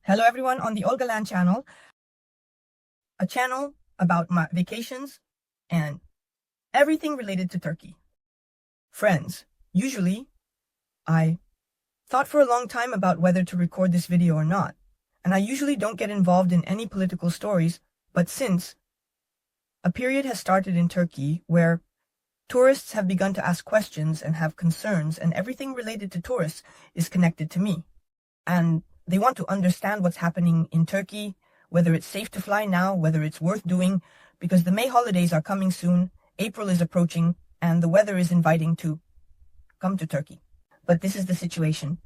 Hello everyone on the Olga Land channel, a channel about my vacations and everything related to Turkey. Friends, usually I thought for a long time about whether to record this video or not, and I usually don't get involved in any political stories, but since a period has started in Turkey where tourists have begun to ask questions and have concerns, and everything related to tourists is connected to me, and they want to understand what's happening in Turkey, whether it's safe to fly now, whether it's worth doing, because the May holidays are coming soon, April is approaching, and the weather is inviting to come to Turkey. But this is the situation.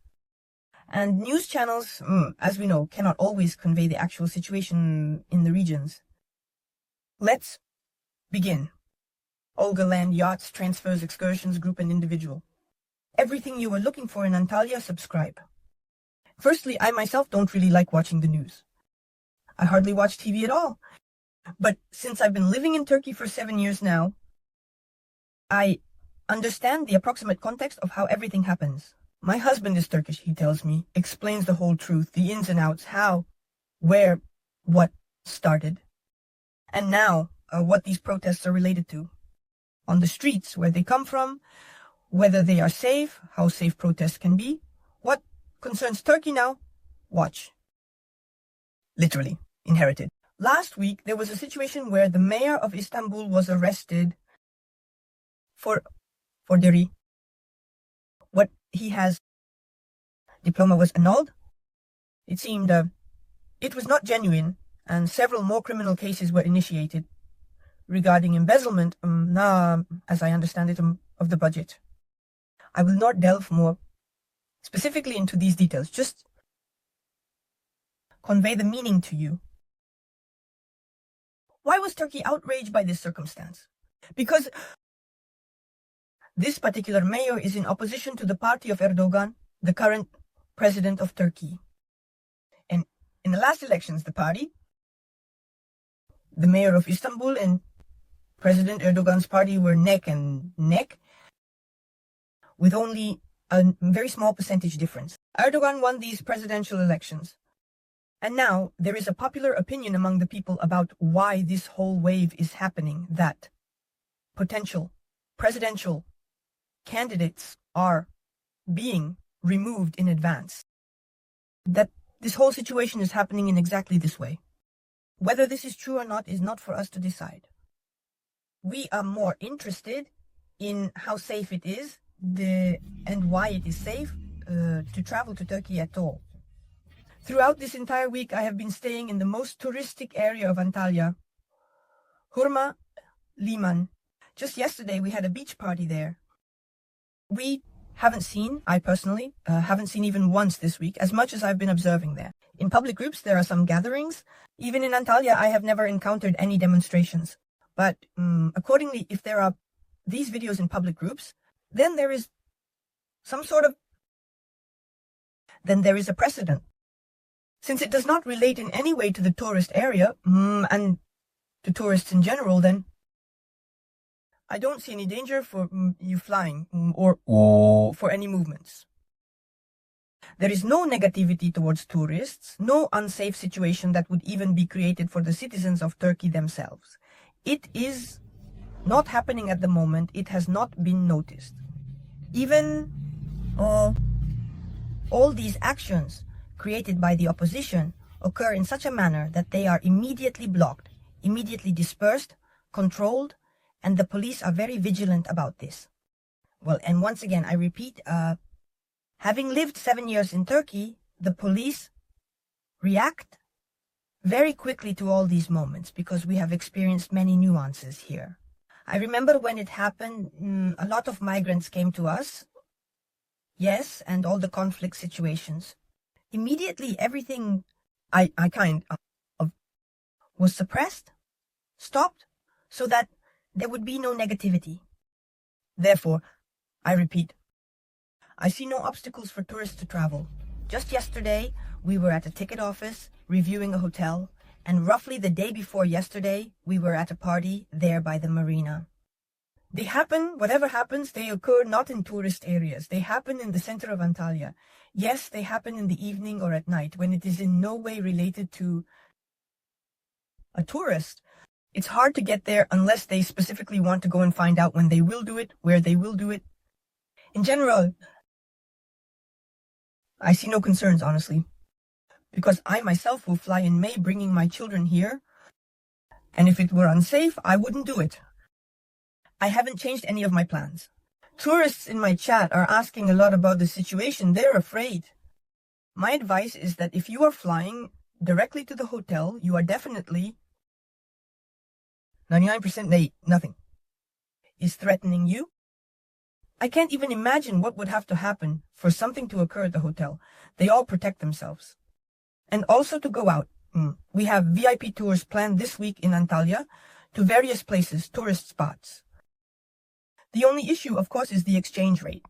And news channels, as we know, cannot always convey the actual situation in the regions. Let's begin. Olga Land, Yachts, Transfers, Excursions, Group and Individual. Everything you were looking for in Antalya, subscribe. Firstly, I myself don't really like watching the news. I hardly watch TV at all. But since I've been living in Turkey for 7 years now, I understand the approximate context of how everything happens. My husband is Turkish, he tells me, explains the whole truth, the ins and outs, how, where, what started. And now, what these protests are related to. On the streets, where they come from, whether they are safe, how safe protests can be, what concerns Turkey now, watch. Literally, inherited. Last week, there was a situation where the mayor of Istanbul was arrested for forgery. What he has, diploma was annulled. It seemed it was not genuine, and several more criminal cases were initiated regarding embezzlement, as I understand it, of the budget. I will not delve more specifically into these details, just convey the meaning to you. Why was Turkey outraged by this circumstance? Because this particular mayor is in opposition to the party of Erdogan, the current president of Turkey. And in the last elections, the mayor of Istanbul and President Erdogan's party were neck and neck, with only a very small percentage difference. Erdogan won these presidential elections. And now there is a popular opinion among the people about why this whole wave is happening, that potential presidential candidates are being removed in advance. That this whole situation is happening in exactly this way. Whether this is true or not is not for us to decide. We are more interested in how safe it is, and why it is safe to travel to Turkey at all. Throughout this entire week, I have been staying in the most touristic area of Antalya, Hurma Liman. Just yesterday, we had a beach party there. I personally haven't seen even once this week, as much as I've been observing there. In public groups, there are some gatherings. Even in Antalya, I have never encountered any demonstrations. But accordingly, if there are these videos in public groups, then there is a precedent. Since it does not relate in any way to the tourist area, and to tourists in general, then I don't see any danger for you flying, or for any movements. There is no negativity towards tourists, no unsafe situation that would even be created for the citizens of Turkey themselves. It is not happening at the moment. It has not been noticed. Even all these actions created by the opposition occur in such a manner that they are immediately blocked, immediately dispersed, controlled, and the police are very vigilant about this. Well, and once again, I repeat, having lived 7 years in Turkey, the police react very quickly to all these moments because we have experienced many nuances here. I remember when it happened, a lot of migrants came to us. Yes, and all the conflict situations. Immediately, everything I kind of was suppressed, stopped, so that there would be no negativity. Therefore, I repeat, I see no obstacles for tourists to travel. Just yesterday, we were at a ticket office reviewing a hotel, and roughly the day before yesterday, we were at a party there by the marina. They happen, whatever happens, they occur not in tourist areas. They happen in the center of Antalya. Yes, they happen in the evening or at night when it is in no way related to a tourist. It's hard to get there unless they specifically want to go and find out when they will do it, where they will do it. In general, I see no concerns, honestly, because I myself will fly in May bringing my children here, and if it were unsafe, I wouldn't do it. I haven't changed any of my plans. Tourists in my chat are asking a lot about the situation. They're afraid. My advice is that if you are flying directly to the hotel, you are definitely 99% nothing is threatening you. I can't even imagine what would have to happen for something to occur at the hotel. They all protect themselves. And also to go out. We have VIP tours planned this week in Antalya to various places, tourist spots. The only issue, of course, is the exchange rate.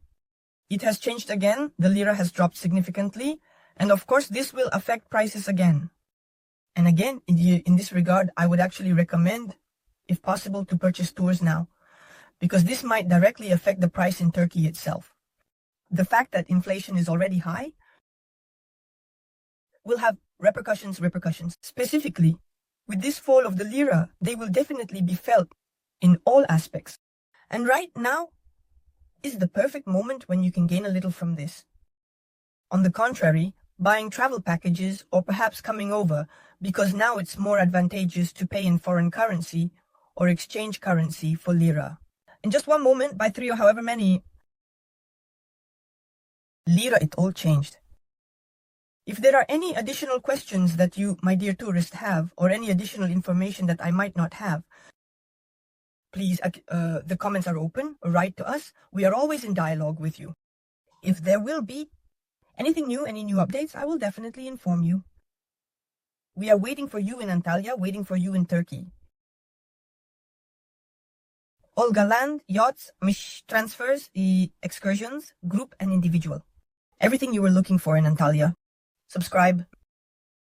It has changed again, the lira has dropped significantly, and of course this will affect prices again. And again, in this regard, I would actually recommend, if possible, to purchase tours now, because this might directly affect the price in Turkey itself. The fact that inflation is already high will have repercussions. Specifically, with this fall of the lira, they will definitely be felt in all aspects. And right now is the perfect moment when you can gain a little from this. On the contrary, buying travel packages or perhaps coming over, because now it's more advantageous to pay in foreign currency or exchange currency for lira. In just one moment, by 3 or however many lira, it all changed. If there are any additional questions that you, my dear tourist, have, or any additional information that I might not have, please, the comments are open. Write to us. We are always in dialogue with you. If there will be anything new, any new updates, I will definitely inform you. We are waiting for you in Antalya, waiting for you in Turkey. Olga Land, Yachts, transfers, excursions, group and individual. Everything you were looking for in Antalya. Subscribe.